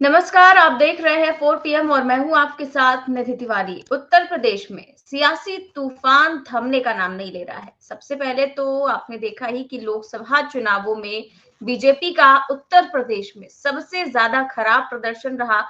नमस्कार, आप देख रहे हैं 4 पीएम और मैं हूं आपके साथ निधि तिवारी। उत्तर प्रदेश में सियासी तूफान थमने का नाम नहीं ले रहा है। सबसे पहले तो आपने देखा ही कि लोकसभा चुनावों में बीजेपी का उत्तर प्रदेश में सबसे ज्यादा खराब प्रदर्शन रहा।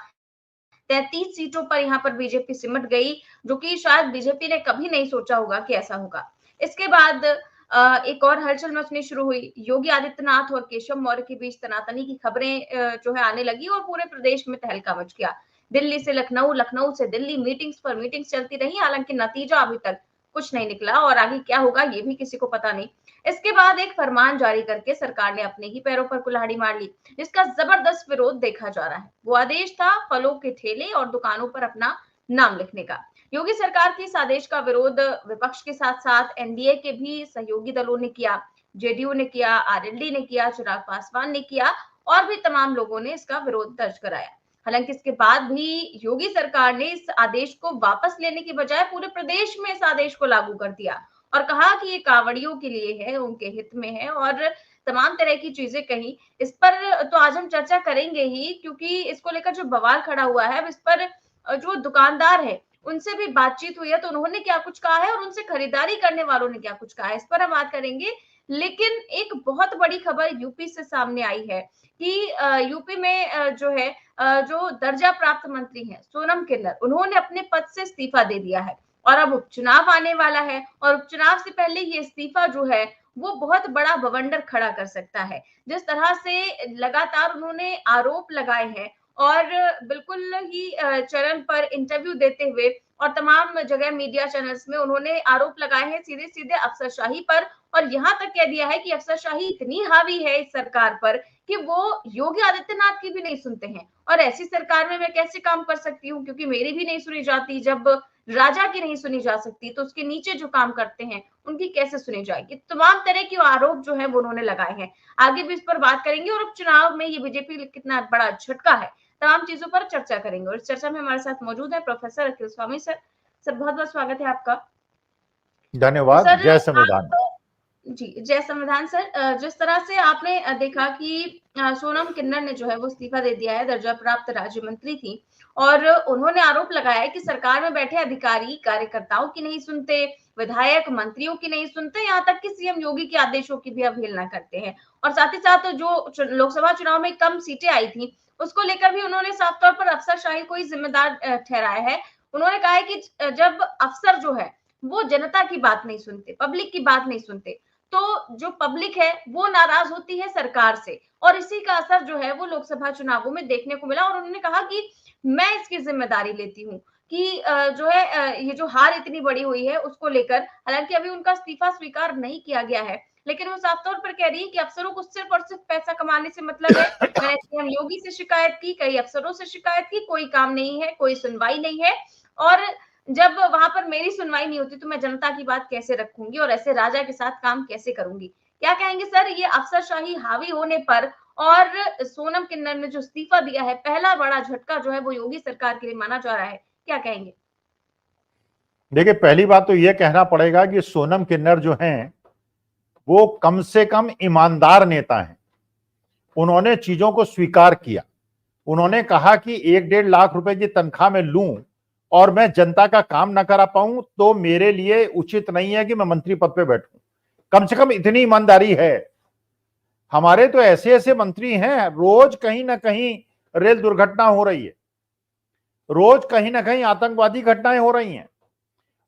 33 सीटों पर यहाँ पर बीजेपी सिमट गई, जो कि शायद बीजेपी ने कभी नहीं सोचा होगा कि ऐसा होगा। इसके बाद एक और हलचल मचनी शुरू हुई। योगी आदित्यनाथ और केशव मौर्य के बीच तनातनी की खबरें जो है आने लगी और पूरे प्रदेश में तहलका मच गया। दिल्ली से लखनऊ, लखनऊ से दिल्ली, मीटिंग्स पर मीटिंग्स चलती रही। हालांकि नतीजा अभी तक कुछ नहीं निकला और आगे क्या होगा ये भी किसी को पता नहीं। इसके बाद एक फरमान जारी करके सरकार ने अपने ही पैरों पर कुल्हाड़ी मार ली, जिसका जबरदस्त विरोध देखा जा रहा है। वो आदेश था फलों के ठेले और दुकानों पर अपना नाम लिखने का। योगी सरकार के इस आदेश का विरोध विपक्ष के साथ साथ एनडीए के भी सहयोगी दलों ने किया। जेडीयू ने किया, आरएलडी ने किया, चिराग पासवान ने किया और भी तमाम लोगों ने इसका विरोध दर्ज कराया। हालांकि इसके बाद भी योगी सरकार ने इस आदेश को वापस लेने की बजाय पूरे प्रदेश में इस आदेश को लागू कर दिया और कहा कि ये कांवड़ियों के लिए है, उनके हित में है और तमाम तरह की चीजें कही। इस पर तो आज हम चर्चा करेंगे ही, क्योंकि इसको लेकर जो बवाल खड़ा हुआ है, अब इस पर जो दुकानदार है उनसे भी बातचीत हुई है, तो उन्होंने क्या कुछ कहा है और उनसे खरीदारी करने वालों ने क्या कुछ कहा है, इस पर हम बात करेंगे। लेकिन एक बहुत बड़ी खबर यूपी से सामने आई है कि यूपी में जो है जो दर्जा प्राप्त मंत्री हैं सोनम किन्नर, उन्होंने अपने पद से इस्तीफा दे दिया है और अब उपचुनाव आने वाला है और उपचुनाव से पहले ये इस्तीफा जो है वो बहुत बड़ा बवंडर खड़ा कर सकता है। जिस तरह से लगातार उन्होंने आरोप लगाए हैं और बिल्कुल ही चरण पर इंटरव्यू देते हुए और तमाम जगह मीडिया चैनल्स में उन्होंने आरोप लगाए हैं सीधे सीधे अफसरशाही पर। और यहां तक कह दिया है कि अफसरशाही इतनी हावी है इस सरकार पर कि वो योगी आदित्यनाथ की भी नहीं सुनते हैं। और ऐसी सरकार में मैं कैसे काम कर सकती हूँ, क्योंकि मेरी भी नहीं सुनी जाती। जब राजा की नहीं सुनी जा सकती तो उसके नीचे जो काम करते हैं उनकी कैसे सुनी जाएगी। तमाम तरह के आरोप जो है वो उन्होंने लगाए हैं। आगे भी इस पर बात करेंगे और उपचुनाव में ये बीजेपी कितना बड़ा झटका है, तमाम चीजों पर चर्चा करेंगे। और इस चर्चा में हमारे साथ मौजूद है प्रोफेसर अखिल स्वामी सर। सर बहुत बहुत स्वागत है आपका। तो धन्यवाद। सर जय संविधान। जी, जय संविधान सर। जिस तरह से आपने देखा कि सोनम किन्नर ने जो है वो इस्तीफा दे दिया है, दर्जा प्राप्त राज्य मंत्री थी और उन्होंने आरोप लगाया है कि सरकार में बैठे अधिकारी कार्यकर्ताओं की नहीं सुनते, विधायक मंत्रियों की नहीं सुनते, यहाँ तक कि सीएम योगी के आदेशों की भी अवहेलना करते हैं। और साथ ही साथ जो लोकसभा चुनाव में कम सीटें आई थी उसको लेकर भी उन्होंने साफ तौर पर अफसरशाही को ही जिम्मेदार ठहराया है। उन्होंने कहा है कि जब अफसर जो है वो जनता की बात नहीं सुनते, पब्लिक की बात नहीं सुनते, तो जो पब्लिक है वो नाराज होती है सरकार से और इसी का असर जो है वो लोकसभा चुनावों में देखने को मिला। और उन्होंने कहा कि मैं इसकी जिम्मेदारी लेती हूँ कि जो है ये जो हार इतनी बड़ी हुई है उसको लेकर। हालांकि अभी उनका इस्तीफा स्वीकार नहीं किया गया है, लेकिन वो साफ तौर पर कह रही है कि अफसरों को सिर्फ और सिर्फ पैसा कमाने से मतलब है। मैंने सीएम योगी से शिकायत की, कई अफसरों से शिकायत की, कोई काम नहीं है, कोई सुनवाई नहीं है। और जब वहां पर मेरी सुनवाई नहीं होती तो मैं जनता की बात कैसे रखूंगी और ऐसे राजा के साथ काम कैसे करूंगी। क्या कहेंगे सर ये अफसरशाही हावी होने पर और सोनम किन्नर ने जो इस्तीफा दिया है, पहला बड़ा झटका जो है वो योगी सरकार के लिए माना जा रहा है, क्या कहेंगे? देखिए, पहली बात तो यह कहना पड़ेगा कि सोनम किन्नर जो हैं वो कम से कम ईमानदार नेता हैं। उन्होंने चीजों को स्वीकार किया। उन्होंने कहा कि 1-1.5 लाख रुपए की तनख्वाह में लूं और मैं जनता का काम ना करा पाऊं तो मेरे लिए उचित नहीं है कि मैं मंत्री पद पे बैठूं। कम से कम इतनी ईमानदारी है। हमारे तो ऐसे ऐसे मंत्री हैं, रोज कहीं ना कहीं रेल दुर्घटना हो रही है, रोज कहीं ना कहीं आतंकवादी घटनाएं हो रही हैं।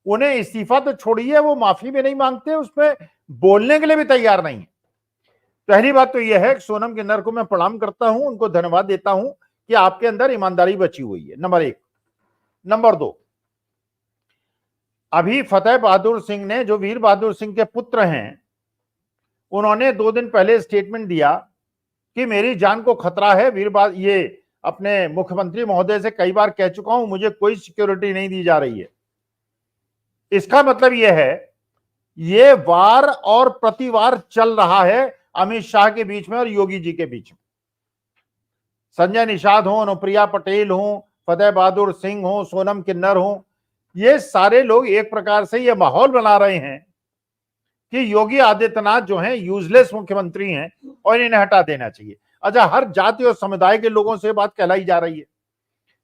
उन्हें इस्तीफा तो छोड़िए, वो माफी भी नहीं मांगते, उसमें बोलने के लिए भी तैयार नहीं है। पहली बात तो यह है कि सोनम किन्नर को मैं प्रणाम करता हूं, उनको धन्यवाद देता हूं कि आपके अंदर ईमानदारी बची हुई है, नंबर एक। नंबर दो, अभी फतेह बहादुर सिंह ने, जो वीर बहादुर सिंह के पुत्र हैं, उन्होंने 2 दिन पहले स्टेटमेंट दिया कि मेरी जान को खतरा है। ये अपने मुख्यमंत्री महोदय से कई बार कह चुका हूं, मुझे कोई सिक्योरिटी नहीं दी जा रही है। इसका मतलब यह है, ये वार और प्रतिवार चल रहा है अमित शाह के बीच में और योगी जी के बीच में। संजय निषाद हो, अनुप्रिया पटेल हो, फतेह बहादुर सिंह हो, सोनम किन्नर हो, ये सारे लोग एक प्रकार से ये माहौल बना रहे हैं कि योगी आदित्यनाथ जो हैं यूजलेस मुख्यमंत्री हैं और इन्हें हटा देना चाहिए। अच्छा, हर जाति और समुदाय के लोगों से बात कहलाई जा रही है,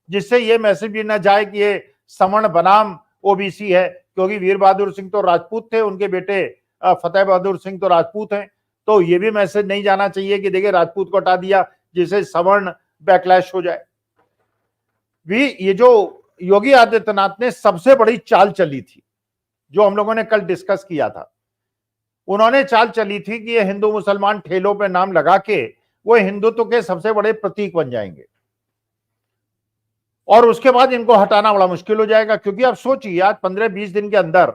जिससे ये मैसेज भी ना जाए कि ये सवर्ण बनाम ओबीसी है, क्योंकि वीर बहादुर सिंह तो राजपूत थे, उनके बेटे फतेह बहादुर सिंह तो राजपूत हैं। तो ये भी मैसेज नहीं जाना चाहिए कि देखिए राजपूत को हटा दिया, जिससे सवर्ण बैकलैश हो जाए। भी ये जो योगी आदित्यनाथ ने सबसे बड़ी चाल चली थी, जो हम लोगों ने कल डिस्कस किया था, उन्होंने चाल चली थी कि ये हिंदू मुसलमान ठेलों पे नाम लगा के वो हिंदुत्व के सबसे बड़े प्रतीक बन जाएंगे और उसके बाद इनको हटाना बड़ा मुश्किल हो जाएगा। क्योंकि आप सोचिए, आज 15-20 दिन के अंदर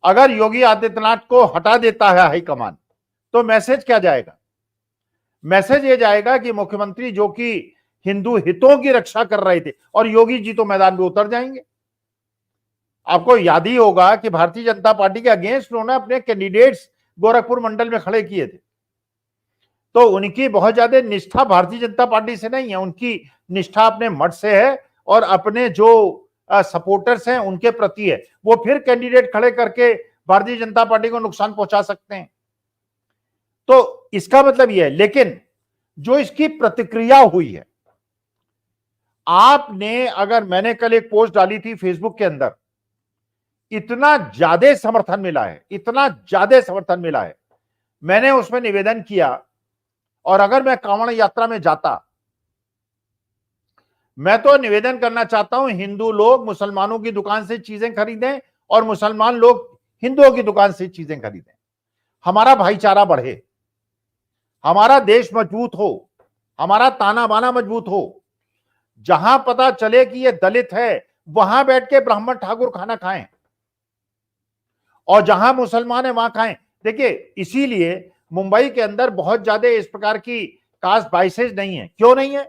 अगर योगी आदित्यनाथ को हटा देता है हाईकमान, तो मैसेज क्या जाएगा? मैसेज ये जाएगा कि मुख्यमंत्री जो कि हिंदू हितों की रक्षा कर रहे थे, और योगी जी तो मैदान में उतर जाएंगे। आपको याद ही होगा कि भारतीय जनता पार्टी के अगेंस्ट उन्होंने अपने कैंडिडेट्स गोरखपुर मंडल में खड़े किए थे। तो उनकी बहुत ज्यादा निष्ठा भारतीय जनता पार्टी से नहीं है, उनकी निष्ठा अपने मठ से है और अपने जो सपोर्टर्स हैं उनके प्रति है। वो फिर कैंडिडेट खड़े करके भारतीय जनता पार्टी को नुकसान पहुंचा सकते हैं। तो इसका मतलब यह है। लेकिन जो इसकी प्रतिक्रिया हुई है, आपने, अगर मैंने कल एक पोस्ट डाली थी फेसबुक के अंदर, इतना ज्यादा समर्थन मिला है, इतना ज्यादा समर्थन मिला है। मैंने उसमें निवेदन किया, और अगर मैं कांवड़ यात्रा में जाता, मैं तो निवेदन करना चाहता हूं हिंदू लोग मुसलमानों की दुकान से चीजें खरीदें और मुसलमान लोग हिंदुओं की दुकान से चीजें खरीदें। हमारा भाईचारा बढ़े, हमारा देश मजबूत हो, हमारा ताना बाना मजबूत हो। जहां पता चले कि ये दलित है, वहां बैठ के ब्राह्मण ठाकुर खाना खाएं, और जहां मुसलमान है वहां खाएं। देखिए, इसीलिए मुंबई के अंदर बहुत ज्यादा इस प्रकार की कास्ट बाइसेज नहीं है। क्यों नहीं है?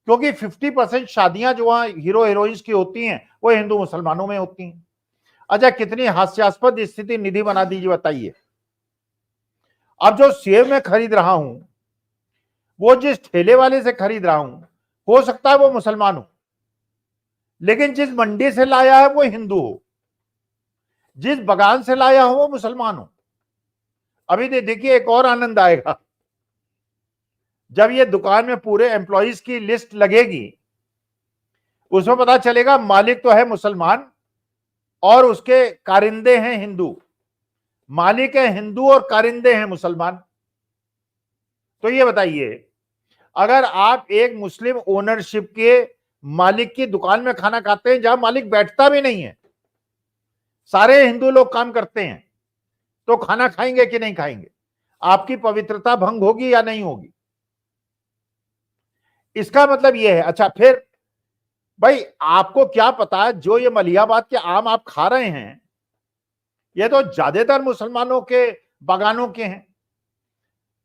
क्योंकि 50% शादियां जो वहां हीरो हीरोइंस की होती हैं वो हिंदू मुसलमानों में होती हैं। अच्छा, कितनी हास्यास्पद स्थिति निधि बना दीजिए, बताइए। अब जो सेब मैं खरीद रहा हूं, वो जिस ठेले वाले से खरीद रहा हूं, हो सकता है वो मुसलमान हो, लेकिन जिस मंडी से लाया है वो हिंदू हो, जिस बगान से लाया हो वो मुसलमान हो। अभी देखिए, एक और आनंद आएगा जब ये दुकान में पूरे एम्प्लॉइज की लिस्ट लगेगी, उसमें पता चलेगा मालिक तो है मुसलमान और उसके कारिंदे हैं हिंदू, मालिक है हिंदू और कारिंदे हैं मुसलमान। तो ये बताइए, अगर आप एक मुस्लिम ओनरशिप के मालिक की दुकान में खाना खाते हैं जहां मालिक बैठता भी नहीं है, सारे हिंदू लोग काम करते हैं, तो खाना खाएंगे कि नहीं खाएंगे? आपकी पवित्रता भंग होगी या नहीं होगी? इसका मतलब यह है। अच्छा, फिर भाई आपको क्या पता, जो ये मलिहाबाद के आम आप खा रहे हैं, ये तो ज्यादातर मुसलमानों के बागानों के हैं।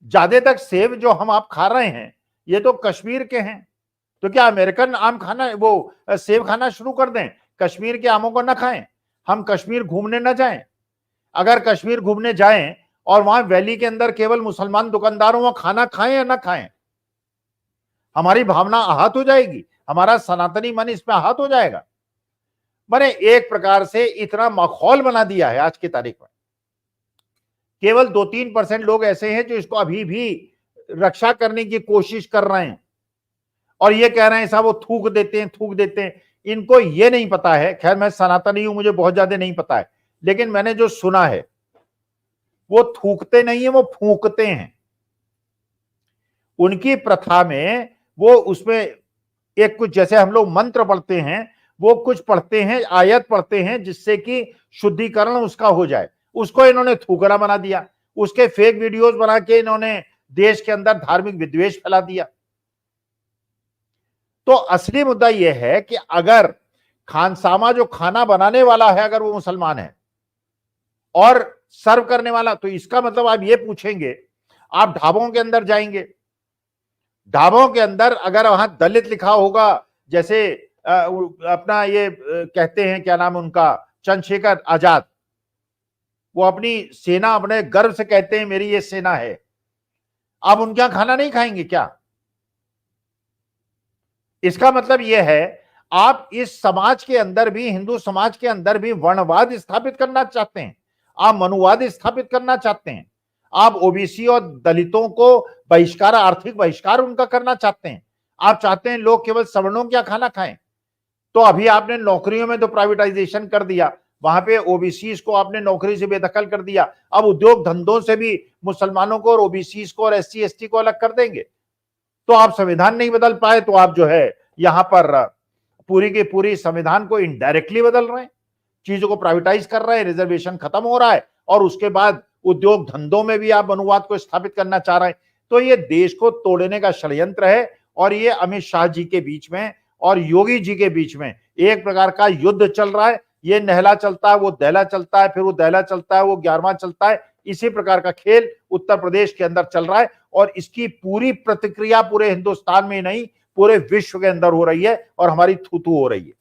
ज्यादातर सेब जो हम आप खा रहे हैं, ये तो कश्मीर के हैं। तो क्या अमेरिकन आम खाना, वो सेब खाना शुरू कर दें? कश्मीर के आमों को ना खाएं? हम कश्मीर घूमने ना जाएं? अगर कश्मीर घूमने जाएं और वहां वैली के अंदर केवल मुसलमान दुकानदारों वहां खाना खाएं या ना खाएं, हमारी भावना आहत हो जाएगी, हमारा सनातनी मन इसमें आहत हो जाएगा। मैंने एक प्रकार से इतना माहौल बना दिया है आज की तारीख में। केवल 2-3% लोग ऐसे हैं जो इसको अभी भी रक्षा करने की कोशिश कर रहे हैं और ये कह रहे हैं साहब वो थूक देते हैं। इनको ये नहीं पता है, खैर मैं सनातनी हूं, मुझे बहुत ज्यादा नहीं पता है, लेकिन मैंने जो सुना है, वो थूकते नहीं है, वो फूंकते हैं। उनकी प्रथा में वो उसमें एक कुछ, जैसे हम लोग मंत्र पढ़ते हैं, वो कुछ पढ़ते हैं, आयत पढ़ते हैं, जिससे कि शुद्धिकरण उसका हो जाए। उसको इन्होंने थूकना बना दिया, उसके फेक वीडियोस बना के इन्होंने देश के अंदर धार्मिक विद्वेष फैला दिया। तो असली मुद्दा यह है कि अगर खानसामा जो खाना बनाने वाला है, अगर वो मुसलमान है और सर्व करने वाला, तो इसका मतलब आप ये पूछेंगे, आप ढाबों के अंदर जाएंगे, ढाबों के अंदर अगर वहां दलित लिखा होगा, जैसे अपना ये कहते हैं, क्या नाम उनका, चंद्रशेखर आजाद, वो अपनी सेना अपने गर्व से कहते हैं मेरी ये सेना है, आप उनके यहां खाना नहीं खाएंगे क्या? इसका मतलब यह है आप इस समाज के अंदर भी, हिंदू समाज के अंदर भी वर्णवाद स्थापित करना चाहते हैं, आप मनुवाद स्थापित करना चाहते हैं, आप ओबीसी और दलितों को बहिष्कार, आर्थिक बहिष्कार उनका करना चाहते हैं। आप चाहते हैं लोग केवल सवर्णों क्या खाना खाएं। तो अभी आपने नौकरियों में तो प्राइवेटाइजेशन कर दिया, वहां पे ओबीसी को आपने नौकरी से बेदखल कर दिया। अब उद्योग धंधों से भी मुसलमानों को और ओबीसी को और एससी एसटी को अलग कर देंगे। तो आप संविधान नहीं बदल पाए, तो आप जो है यहां पर पूरी की पूरी संविधान को इनडायरेक्टली बदल रहे हैं, चीजों को प्राइवेटाइज कर रहे हैं, रिजर्वेशन खत्म हो रहा है और उसके बाद उद्योग धंधों में भी आप अनुवाद को स्थापित करना चाह रहे हैं। तो ये देश को तोड़ने का षड्यंत्र है और ये अमित शाह जी के बीच में और योगी जी के बीच में एक प्रकार का युद्ध चल रहा है। ये नहला चलता है, वो दहला चलता है, फिर वो दहला चलता है, वो 11वां चलता है। इसी प्रकार का खेल उत्तर प्रदेश के अंदर चल रहा है और इसकी पूरी प्रतिक्रिया पूरे हिंदुस्तान में नहीं, पूरे विश्व के अंदर हो रही है और हमारी थू-थू हो रही है।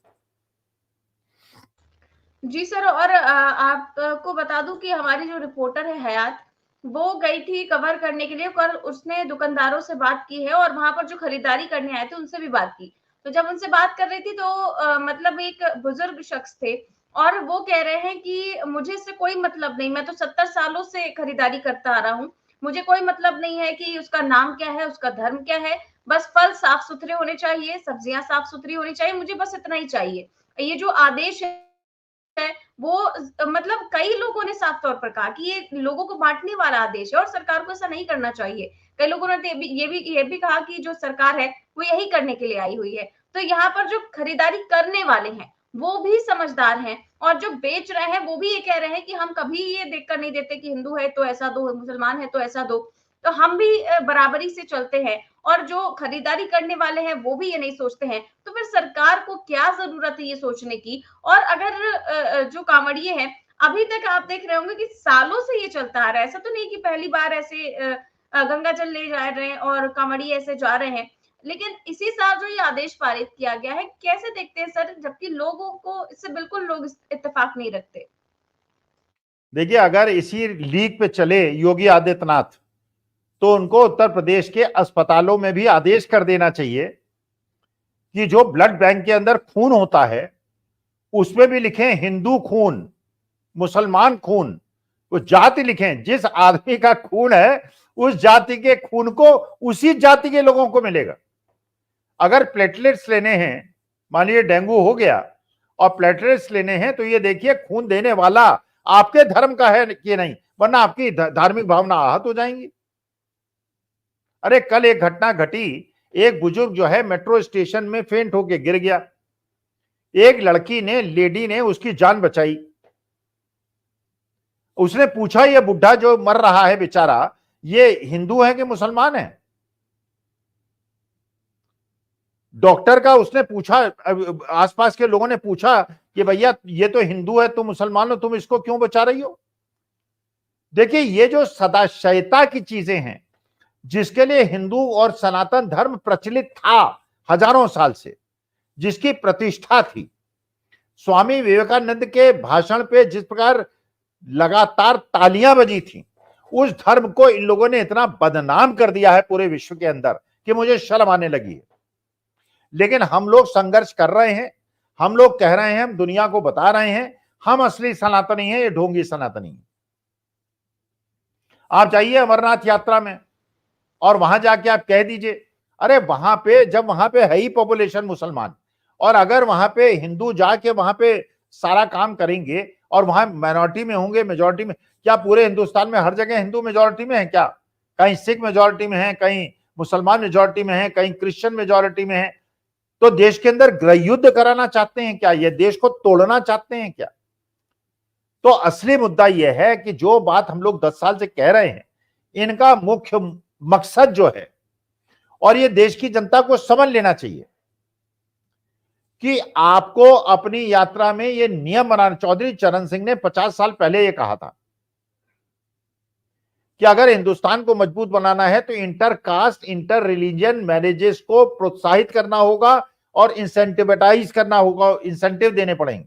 जी सर, और आपको बता दूं कि हमारी जो रिपोर्टर है हयात, वो गई थी कवर करने के लिए, और उसने दुकानदारों से बात की है और वहां पर जो खरीदारी करने आए थे उनसे भी बात की। तो जब उनसे बात कर रही थी तो मतलब एक बुजुर्ग शख्स थे और वो कह रहे हैं कि मुझे इससे कोई मतलब नहीं, मैं तो 70 सालों से खरीदारी करता आ रहा हूँ, मुझे कोई मतलब नहीं है कि उसका नाम क्या है, उसका धर्म क्या है, बस फल साफ सुथरे होने चाहिए, सब्जियां साफ सुथरी होनी चाहिए, मुझे बस इतना ही चाहिए। ये जो आदेश है वो मतलब कई लोगों ने साफ तौर पर कहा कि ये लोगों को बांटने वाला आदेश है और सरकार को ऐसा नहीं करना चाहिए। कई लोगों ने तो ये भी कहा कि जो सरकार है वो यही करने के लिए आई हुई है। तो यहाँ पर जो खरीदारी करने वाले हैं वो भी समझदार हैं और जो बेच रहे हैं वो भी ये कह रहे हैं कि हम कभी ये देखकर नहीं देते कि हिंदू है तो ऐसा दो, मुसलमान है तो ऐसा दो। तो हम भी बराबरी से चलते हैं और जो खरीदारी करने वाले हैं वो भी ये नहीं सोचते हैं। तो फिर सरकार को क्या जरूरत है ये सोचने की? और अगर जो कांवड़िए हैं, अभी तक आप देख रहे होंगे कि सालों से ये चलता आ रहा है, ऐसा तो नहीं कि पहली बार ऐसे गंगा जल ले जा रहे हैं और कांवड़िए ऐसे जा रहे हैं। लेकिन इसी साल जो ये आदेश पारित किया गया है, कैसे देखते हैं सर, जबकि लोगों को इससे बिल्कुल लोग इत्तेफाक नहीं रखते? देखिए, अगर इसी लीक पे चले योगी आदित्यनाथ तो उनको उत्तर प्रदेश के अस्पतालों में भी आदेश कर देना चाहिए कि जो ब्लड बैंक के अंदर खून होता है उसमें भी लिखें हिंदू खून, मुसलमान खून, वो जाति लिखें, जिस आदमी का खून है उस जाति के खून को उसी जाति के लोगों को मिलेगा। अगर प्लेटलेट्स लेने हैं, मान लीजिए डेंगू हो गया और प्लेटलेट्स लेने हैं, तो ये देखिए खून देने वाला आपके धर्म का है कि नहीं, वरना आपकी धार्मिक भावना आहत हो जाएंगी। अरे कल एक घटना घटी, एक बुजुर्ग जो है मेट्रो स्टेशन में फेंट होके गिर गया, एक लड़की ने, लेडी ने उसकी जान बचाई। उसने पूछा ये बुढ़ा जो मर रहा है बेचारा, ये हिंदू है कि मुसलमान है? डॉक्टर का उसने पूछा, आसपास के लोगों ने पूछा कि भैया ये तो हिंदू है, तुम मुसलमान हो, तुम इसको क्यों बचा रही हो? देखिए, ये जो सदाशयता की चीजें हैं जिसके लिए हिंदू और सनातन धर्म प्रचलित था हजारों साल से, जिसकी प्रतिष्ठा थी, स्वामी विवेकानंद के भाषण पे जिस प्रकार लगातार तालियां बजी थी, उस धर्म को इन लोगों ने इतना बदनाम कर दिया है पूरे विश्व के अंदर कि मुझे शर्म आने लगी है। लेकिन हम लोग संघर्ष कर रहे हैं, हम लोग कह रहे हैं, हम दुनिया को बता रहे हैं हम असली सनातनी हैं, ये ढोंगी सनातनी है। आप जाइए अमरनाथ यात्रा में और वहां जाके आप कह दीजिए, अरे वहां पे जब वहां पे है ही पॉपुलेशन मुसलमान, और अगर वहां पे हिंदू जाके वहां पे सारा काम करेंगे और वहां माइनॉरिटी में होंगे मेजॉरिटी में, क्या पूरे हिंदुस्तान में हर जगह हिंदू मेजॉरिटी में है क्या? कहीं सिख मेजॉरिटी में है, कहीं मुसलमान मेजॉरिटी में है, कहीं क्रिश्चियन मेजॉरिटी में है। तो देश के अंदर गृह युद्ध कराना चाहते हैं क्या? ये देश को तोड़ना चाहते हैं क्या? तो असली मुद्दा यह है कि जो बात हम लोग 10 साल से कह रहे हैं, इनका मुख्य मकसद जो है, और ये देश की जनता को समझ लेना चाहिए कि आपको अपनी यात्रा में ये नियम बनाना। चौधरी चरण सिंह ने 50 साल पहले ये कहा था कि अगर हिंदुस्तान को मजबूत बनाना है तो inter caste, inter religion marriages को प्रोत्साहित करना होगा और इंसेंटिवेटाइज करना होगा, इंसेंटिव देने पड़ेंगे।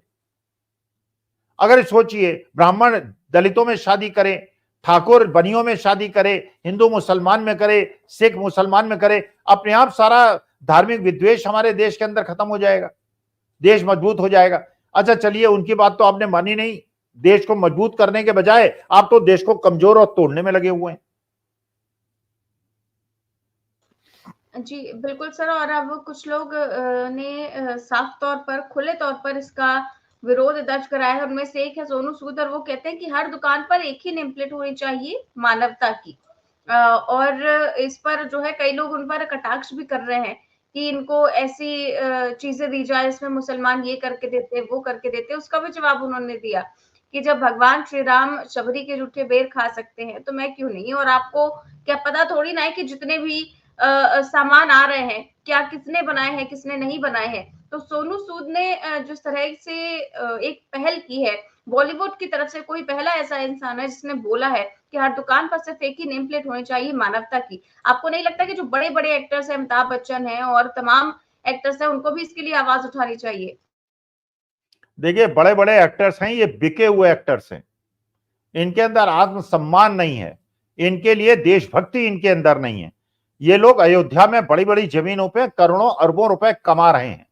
अगर सोचिए, ब्राह्मण दलितों में शादी करें, ठाकुर बनियों में शादी करे, हिंदू मुसलमान में करे, सिख मुसलमान में करे, अपने आप सारा धार्मिक विद्वेष हमारे देश के अंदर खत्म हो जाएगा, देश मजबूत हो जाएगा। अच्छा चलिए, उनकी बात तो आपने मानी नहीं, देश को मजबूत करने के बजाय आप तो देश को कमजोर और तोड़ने में लगे हुए हैं। जी, बिल्कुल सर। और अब कुछ लोग ने साफ तौर पर, खुले तौर पर इसका विरोध दर्ज कराया है। उनमें से एक है सोनू सूद, और वो कहते हैं कि हर दुकान पर एक ही नेम प्लेट होनी चाहिए मानवता की। और इस पर जो है कई लोग उन पर कटाक्ष भी कर रहे हैं कि इनको ऐसी चीजें दी जाए इसमें मुसलमान ये करके देते, वो करके देते। उसका भी जवाब उन्होंने दिया कि जब भगवान श्री राम शबरी के जूठे बेर खा सकते हैं तो मैं क्यों नहीं। और आपको क्या पता थोड़ी ना है कि जितने भी सामान आ रहे हैं क्या किसने बनाए हैं, किसने नहीं बनाए हैं। तो सोनू सूद ने जिस तरह से एक पहल की है, बॉलीवुड की तरफ से कोई पहला ऐसा इंसान है जिसने बोला है कि हर दुकान पर सिर्फ एक ही नेम प्लेट होनी चाहिए मानवता की। आपको नहीं लगता कि जो बड़े बड़े एक्टर्स हैं, अमिताभ बच्चन है और तमाम एक्टर्स हैं, उनको भी इसके लिए आवाज उठानी चाहिए? देखिए, बड़े बड़े एक्टर्स हैं, ये बिके हुए एक्टर्स हैं। इनके अंदर आत्मसम्मान नहीं है, इनके लिए देशभक्ति इनके अंदर नहीं है। ये लोग अयोध्या में बड़ी बड़ी जमीनों पे करोड़ों अरबों रुपए कमा रहे हैं,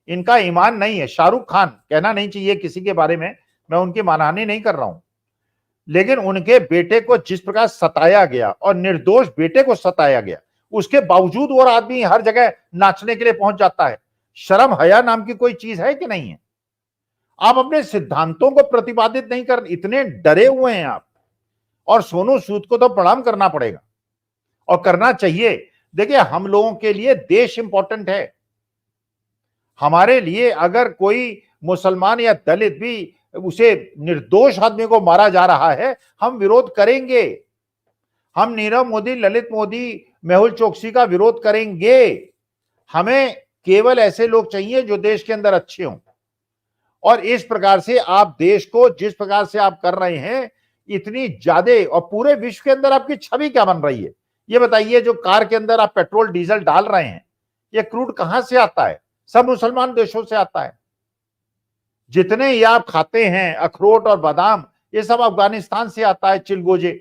इनका ईमान नहीं है। शाहरुख खान, कहना नहीं चाहिए किसी के बारे में, मैं उनकी मानहानि नहीं कर रहा हूं, लेकिन उनके बेटे को जिस प्रकार सताया गया और निर्दोष बेटे को सताया गया, उसके बावजूद वो आदमी हर जगह नाचने के लिए पहुंच जाता है। शर्म हया नाम की कोई चीज है कि नहीं है? आप अपने सिद्धांतों को प्रतिपादित नहीं कर, इतने डरे हुए हैं आप। और सोनू सूद को तो प्रणाम करना पड़ेगा और करना चाहिए। देखिए, हम लोगों के लिए देश इंपॉर्टेंट है। हमारे लिए अगर कोई मुसलमान या दलित भी, उसे निर्दोष आदमी को मारा जा रहा है, हम विरोध करेंगे। हम नीरव मोदी, ललित मोदी, मेहुल चोकसी का विरोध करेंगे। हमें केवल ऐसे लोग चाहिए जो देश के अंदर अच्छे हों। और इस प्रकार से आप देश को जिस प्रकार से आप कर रहे हैं, इतनी ज्यादा, और पूरे विश्व के अंदर आपकी छवि क्या बन रही है ये बताइए। जो कार के अंदर आप पेट्रोल डीजल डाल रहे हैं, ये क्रूड कहां से आता है? सब मुसलमान देशों से आता है। जितने ये आप खाते हैं अखरोट और बादाम, ये सब अफगानिस्तान से आता है, चिलगोजे।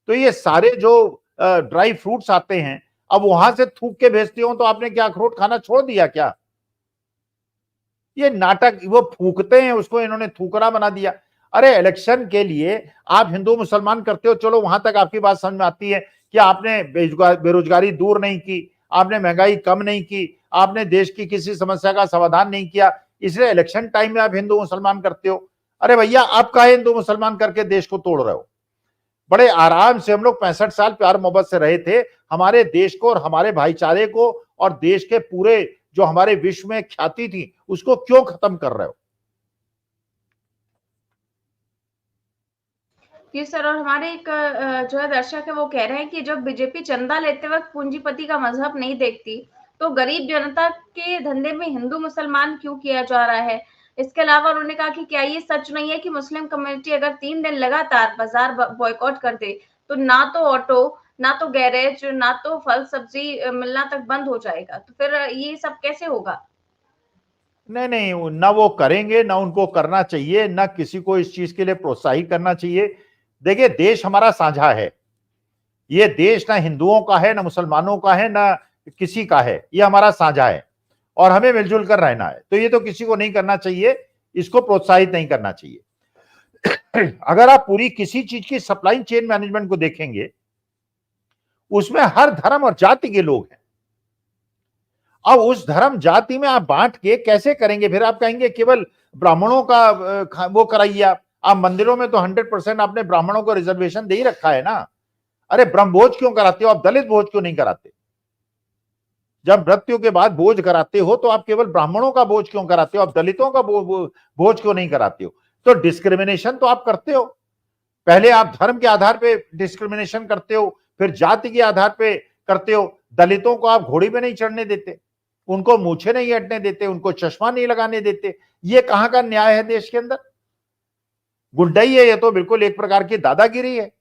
तो ये सारे जो ड्राई फ्रूट्स आते हैं, अब वहां से थूक के भेजते हो तो आपने क्या अखरोट खाना छोड़ दिया क्या? ये नाटक, वो फूकते हैं उसको, इन्होंने थूकरा बना दिया। अरे इलेक्शन के लिए आप हिंदू मुसलमान करते हो, चलो वहां तक आपकी बात समझ में आती है कि आपने बेरोजगारी दूर नहीं की, आपने महंगाई कम नहीं की, आपने देश की किसी समस्या का समाधान नहीं किया, इसलिए इलेक्शन टाइम में आप हिंदू मुसलमान करते हो। अरे भैया, आप काहे हिंदू मुसलमान करके देश को तोड़ रहे हो? बड़े आराम से हम लोग 65 साल प्यार मोहब्बत से रहे थे। हमारे देश को और हमारे भाईचारे को और देश के पूरे जो हमारे विश्व में ख्याति थी, उसको क्यों खत्म कर रहे हो? जी सर। और हमारे एक जो है दर्शक है, वो कह रहे हैं कि जब बीजेपी चंदा लेते वक्त पूंजीपति का मजहब नहीं देखती, तो गरीब जनता के धंधे में हिंदू मुसलमान क्यों किया जा रहा है? इसके अलावा उन्होंने कहा कि क्या ये सच नहीं है कि मुस्लिम कम्युनिटी अगर 3 दिन लगातार बाजार बॉयकॉट कर दे तो ना तो ऑटो, ना तो गैरेज, ना तो फल सब्जी मिलना तक बंद हो जाएगा? तो फिर ये सब कैसे होगा? नहीं नहीं, ना वो करेंगे, ना उनको करना चाहिए, ना किसी को इस चीज के लिए प्रोत्साहित करना चाहिए। देखिए, देश हमारा साझा है। ये देश ना हिंदुओं का है, ना मुसलमानों का है, ना किसी का है, ये हमारा साझा है और हमें मिलजुल कर रहना है। तो ये तो किसी को नहीं करना चाहिए, इसको प्रोत्साहित नहीं करना चाहिए। अगर आप पूरी किसी चीज की सप्लाई चेन मैनेजमेंट को देखेंगे, उसमें हर धर्म और जाति के लोग हैं। अब उस धर्म जाति में आप बांट के कैसे करेंगे? फिर आप कहेंगे केवल ब्राह्मणों का वो कराइए। आप मंदिरों में तो 100% आपने ब्राह्मणों को रिजर्वेशन दे ही रखा है ना। अरे ब्रह्मभोज क्यों कराते हो? आप दलित भोज क्यों नहीं कराते? जब मृत्यु के बाद भोज कराते हो तो आप केवल ब्राह्मणों का भोज क्यों कराते हो? आप दलितों का भोज क्यों नहीं कराते हो? तो डिस्क्रिमिनेशन तो आप करते हो। पहले आप धर्म के आधार पे डिस्क्रिमिनेशन करते हो, फिर जाति के आधार पे करते हो। दलितों को आप घोड़ी पे नहीं चढ़ने देते, उनको मूछे नहीं हटने देते, उनको चश्मा नहीं लगाने देते। ये कहां का न्याय है देश के अंदर? गुंडाई है ये तो, बिल्कुल एक प्रकार की दादागिरी है।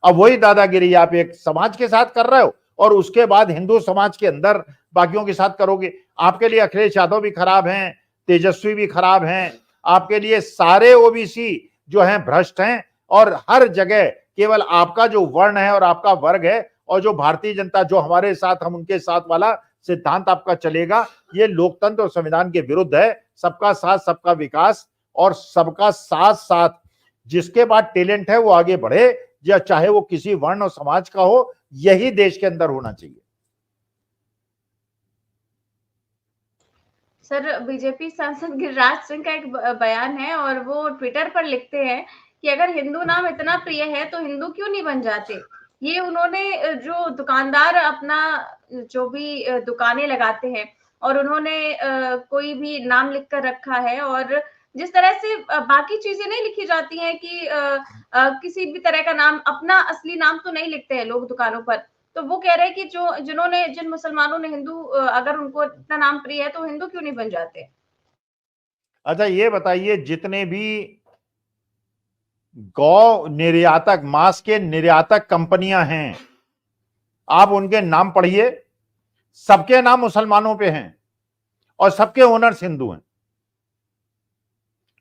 अब वही दादागिरी आप एक समाज के साथ कर रहे हो और उसके बाद हिंदू समाज के अंदर बाकियों के साथ करोगे। आपके लिए अखिलेश यादव भी खराब हैं, तेजस्वी भी खराब हैं, आपके लिए सारे ओबीसी जो हैं भ्रष्ट हैं, और हर जगह केवल आपका जो वर्ण है और आपका वर्ग है और जो भारतीय जनता जो हमारे साथ हम उनके साथ वाला सिद्धांत आपका चलेगा, ये लोकतंत्र और संविधान के विरुद्ध है। सबका साथ, सबका विकास और सबका साथ साथ जिसके पास टैलेंट है वो आगे बढ़े, या चाहे वो किसी वर्ण और समाज का हो, यही देश के अंदर होना चाहिए। सर, बीजेपी सांसद गिरिराज सिंह का एक बयान है और वो ट्विटर पर लिखते हैं कि अगर हिंदू नाम इतना प्रिय है तो हिंदू क्यों नहीं बन जाते। ये उन्होंने जो दुकानदार अपना जो भी दुकानें लगाते हैं और उन्होंने कोई भी नाम लिख कर रखा है, और जिस तरह से बाकी चीजें नहीं लिखी जाती हैं कि किसी भी तरह का नाम, अपना असली नाम तो नहीं लिखते हैं लोग दुकानों पर। तो वो कह रहे हैं कि जिन मुसलमानों ने हिंदू, अगर उनको इतना नाम प्रिय है तो हिंदू क्यों नहीं बन जाते। अच्छा ये बताइए, जितने भी गौ निर्यातक, मांस के निर्यातक कंपनियां हैं, आप उनके नाम पढ़िए, सबके नाम मुसलमानों पे हैं और सबके ओनर्स हिंदू हैं।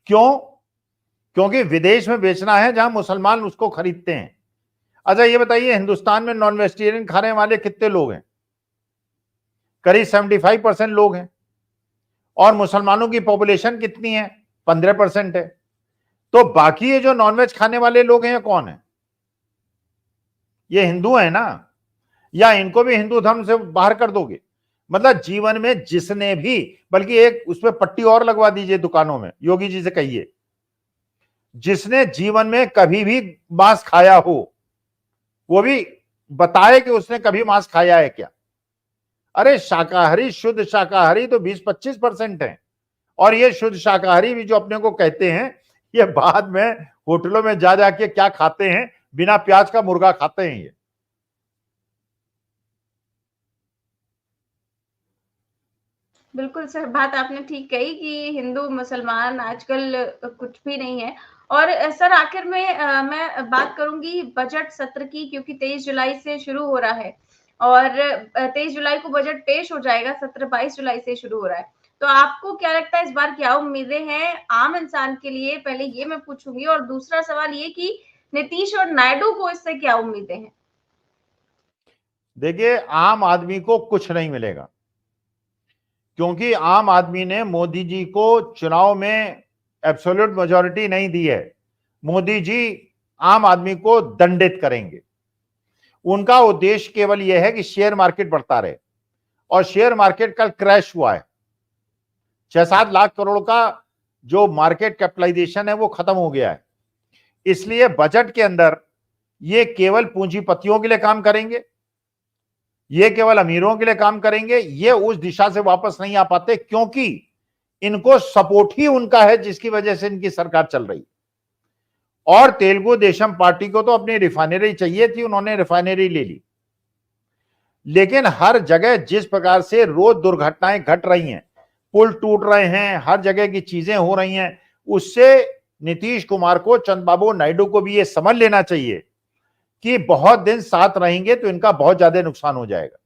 क्यों? क्योंकि विदेश में बेचना है जहां मुसलमान उसको खरीदते हैं। अच्छा ये बताइए, हिंदुस्तान में नॉन वेजिटेरियन खाने वाले कितने लोग हैं? करीब 75% लोग हैं। और मुसलमानों की पॉपुलेशन कितनी है? 15% है। तो बाकी ये जो नॉनवेज खाने वाले लोग हैं, ये कौन है? ये हिंदू है ना? या इनको भी हिंदू धर्म से बाहर कर दोगे? मतलब जीवन में जिसने भी, बल्कि एक उसमें पट्टी और लगवा दीजिए दुकानों में, योगी जी से कहिए, जिसने जीवन में कभी भी मांस खाया हो वो भी बताए कि उसने कभी मांस खाया है क्या। अरे शाकाहारी, शुद्ध शाकाहारी तो 20-25% है। और ये शुद्ध शाकाहारी भी जो अपने को कहते हैं, ये बाद में होटलों में जा जाके क्या खाते हैं, बिना प्याज का मुर्गा खाते हैं ये। बिल्कुल सर, बात आपने ठीक कही कि हिंदू मुसलमान आजकल कुछ भी नहीं है। और सर आखिर में मैं बात करूंगी बजट सत्र की, क्योंकि 23 जुलाई से शुरू हो रहा है और 23 जुलाई को बजट पेश हो जाएगा। सत्र 22 जुलाई से शुरू हो रहा है। तो आपको क्या लगता है इस बार क्या उम्मीदें हैं आम इंसान के लिए, पहले ये मैं पूछूंगी। और दूसरा सवाल ये कि नीतीश और नायडू को इससे क्या उम्मीदें हैं। देखिए, आम आदमी को कुछ नहीं मिलेगा, क्योंकि आम आदमी ने मोदी जी को चुनाव में एब्सोल्यूट मेजॉरिटी नहीं दी है। मोदी जी आम आदमी को दंडित करेंगे। उनका उद्देश्य केवल यह है कि शेयर मार्केट बढ़ता रहे, और शेयर मार्केट कल क्रैश हुआ है। 6-7 लाख करोड़ का जो मार्केट कैपिटलाइजेशन है वो खत्म हो गया है। इसलिए बजट के अंदर ये केवल पूंजीपतियों के लिए काम करेंगे, ये केवल अमीरों के लिए काम करेंगे। ये उस दिशा से वापस नहीं आ पाते, क्योंकि इनको सपोर्ट ही उनका है जिसकी वजह से इनकी सरकार चल रही। और तेलुगु देशम पार्टी को तो अपनी रिफाइनरी चाहिए थी, उन्होंने रिफाइनरी ले ली। लेकिन हर जगह जिस प्रकार से रोज दुर्घटनाएं घट रही हैं, पुल टूट रहे हैं, हर जगह की चीजें हो रही हैं, उससे नीतीश कुमार को, चंद्रबाबू नायडू को भी ये समझ लेना चाहिए कि बहुत दिन साथ रहेंगे तो इनका बहुत ज्यादा नुकसान हो जाएगा।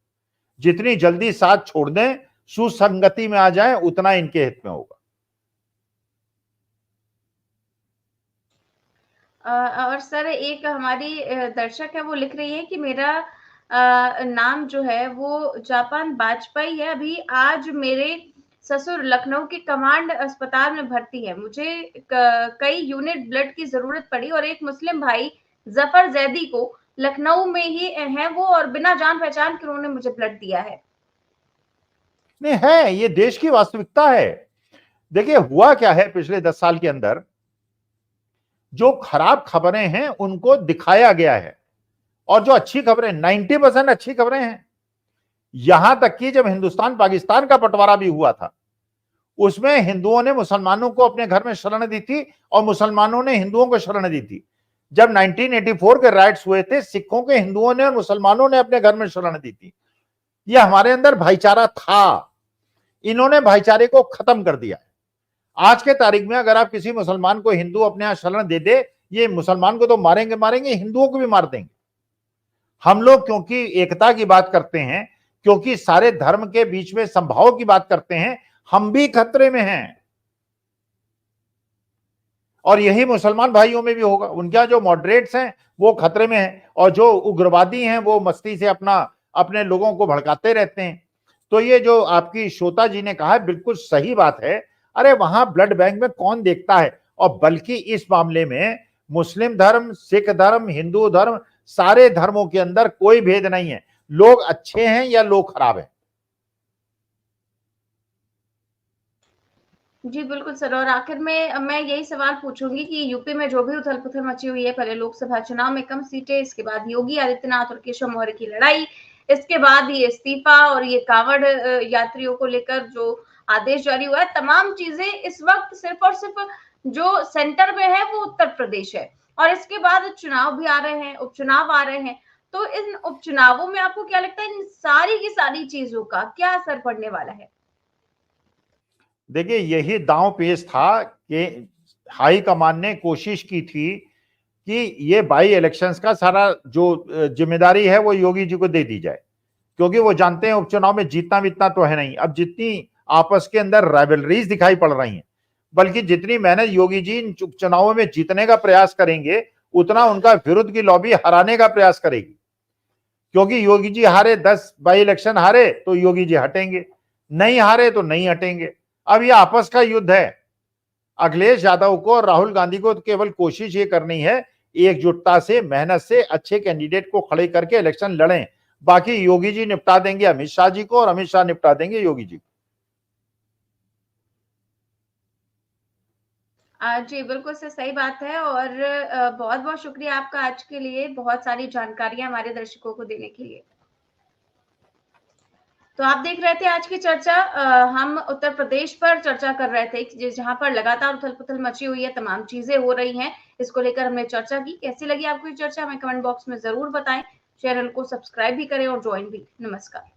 जितनी जल्दी साथ छोड़ दें, सुसंगति में आ जाएं, उतना इनके हित में होगा। और सर एक हमारी दर्शक है, वो लिख रही है कि मेरा नाम जो है वो जापान वाजपेयी है। अभी आज मेरे ससुर लखनऊ के कमांड अस्पताल में भर्ती है। मुझे कई यूनिट ब्लड की जरूरत पड़ी और एक मुस्लिम भाई जफर जैदी को लखनऊ में ही है वो, और बिना जान पहचान के उन्होंने मुझे ब्लड दिया है। नहीं है, ये देश की वास्तविकता है। देखिए हुआ क्या है, पिछले 10 साल के अंदर जो खराब खबरें हैं उनको दिखाया गया है, और जो अच्छी खबरें, 90% अच्छी खबरें हैं। यहां तक कि जब हिंदुस्तान पाकिस्तान का बंटवारा भी हुआ था, उसमें हिंदुओं ने मुसलमानों को अपने घर में शरण दी थी और मुसलमानों ने हिंदुओं को शरण दी थी। जब 1984 के राइट्स हुए थे, सिखों के हिंदुओं ने और मुसलमानों ने अपने घर में शरण दी थी। यह हमारे अंदर भाईचारा था, इन्होंने भाईचारे को खत्म कर दिया है। आज के तारीख में अगर आप किसी मुसलमान को हिंदू अपने यहां शरण दे दे, ये मुसलमान को तो मारेंगे मारेंगे, हिंदुओं को भी मार देंगे। हम लोग क्योंकि एकता की बात करते हैं, क्योंकि सारे धर्म के बीच में संभाव की बात करते हैं, हम भी खतरे में हैं। और यही मुसलमान भाइयों में भी होगा। उनके जो मॉडरेट्स हैं वो खतरे में हैं, और जो उग्रवादी हैं वो मस्ती से अपने लोगों को भड़काते रहते हैं। तो ये जो आपकी श्रोता जी ने कहा बिल्कुल सही बात है। अरे वहां ब्लड बैंक में कौन देखता है, और बल्कि इस मामले में मुस्लिम धर्म, सिख धर्म, हिंदू धर्म, सारे धर्मों के अंदर कोई भेद नहीं है। लोग अच्छे हैं या लोग खराब हैं। जी बिल्कुल सर। और आखिर में मैं यही सवाल पूछूंगी कि यूपी में जो भी उथल पुथल मची हुई है, पहले लोकसभा चुनाव में कम सीटें, इसके बाद योगी आदित्यनाथ और केशव मौर्य की लड़ाई, इसके बाद ये इस्तीफा और ये कांवड़ यात्रियों को लेकर जो आदेश जारी हुआ है, तमाम चीजें इस वक्त सिर्फ और सिर्फ जो सेंटर में है वो उत्तर प्रदेश है। और इसके बाद चुनाव भी आ रहे हैं, उपचुनाव आ रहे हैं। तो इन उपचुनावों में आपको क्या लगता है इन सारी की सारी चीजों का क्या असर पड़ने वाला है? देखिए, यही दांव पेच था कि हाई कमान ने कोशिश की थी कि ये बाई इलेक्शंस का सारा जो जिम्मेदारी है वो योगी जी को दे दी जाए, क्योंकि वो जानते हैं उपचुनाव में जीतना वितना तो है नहीं। अब जितनी आपस के अंदर राइवलरीज दिखाई पड़ रही हैं, बल्कि जितनी मेहनत योगी जी इन चुनावों में जीतने का प्रयास करेंगे, उतना उनका विरुद्ध की लॉबी हराने का प्रयास करेगी। क्योंकि योगी जी हारे, 10 बाई इलेक्शन हारे तो योगी जी हटेंगे, नहीं हारे तो नहीं हटेंगे। अब यह आपस का युद्ध है। अखिलेश यादव को और राहुल गांधी को तो केवल कोशिश ये करनी है एकजुटता से, मेहनत से अच्छे कैंडिडेट को खड़े करके इलेक्शन लड़ें। बाकी योगी जी निपटा देंगे अमित शाह जी को और अमित शाह निपटा देंगे योगी जी को। जी बिल्कुल से सही बात है। और बहुत बहुत शुक्रिया आपका आज के लिए बहुत सारी जानकारियां हमारे दर्शकों को देने के लिए। तो आप देख रहे थे आज की चर्चा। हम उत्तर प्रदेश पर चर्चा कर रहे थे, जहां पर लगातार उथल पुथल मची हुई है, तमाम चीजें हो रही हैं, इसको लेकर हमने चर्चा की। कैसी लगी आपको ये चर्चा हमें कमेंट बॉक्स में जरूर बताएं। चैनल को सब्सक्राइब भी करें और ज्वाइन भी। नमस्कार।